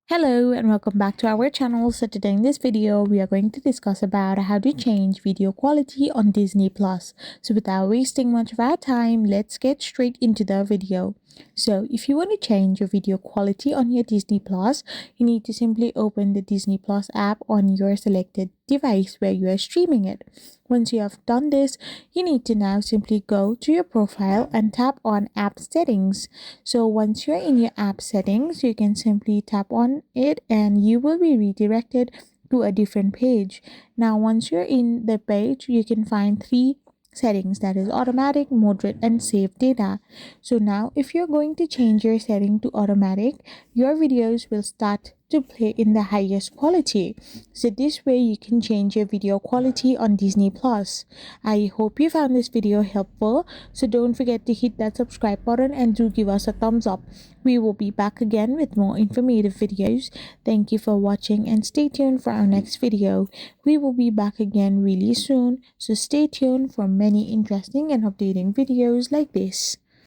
Hello and welcome back to our channel. So today in this video we are going to discuss about how to change video quality on Disney Plus. So without wasting much of our time, let's get straight into the video. So if you want to change your video quality on your Disney Plus, you need to simply open the Disney Plus app on your selected device where you are streaming it. Once you have done this, you need to now simply go to your profile and tap on app settings. So once you're in your app settings, you can simply tap on it and you will be redirected to a different page. Now, once you're in the page, you can find three settings, that is automatic, moderate and save data. So now if you're going to change your setting to automatic, your videos will start to play in the highest quality. So this way you can change your video quality on Disney Plus. I hope you found this video helpful. So don't forget to hit that subscribe button and do give us a thumbs up. We will be back again with more informative videos. Thank you for watching and stay tuned for our next video. We will be back again really soon. So stay tuned for many interesting and updating videos like this.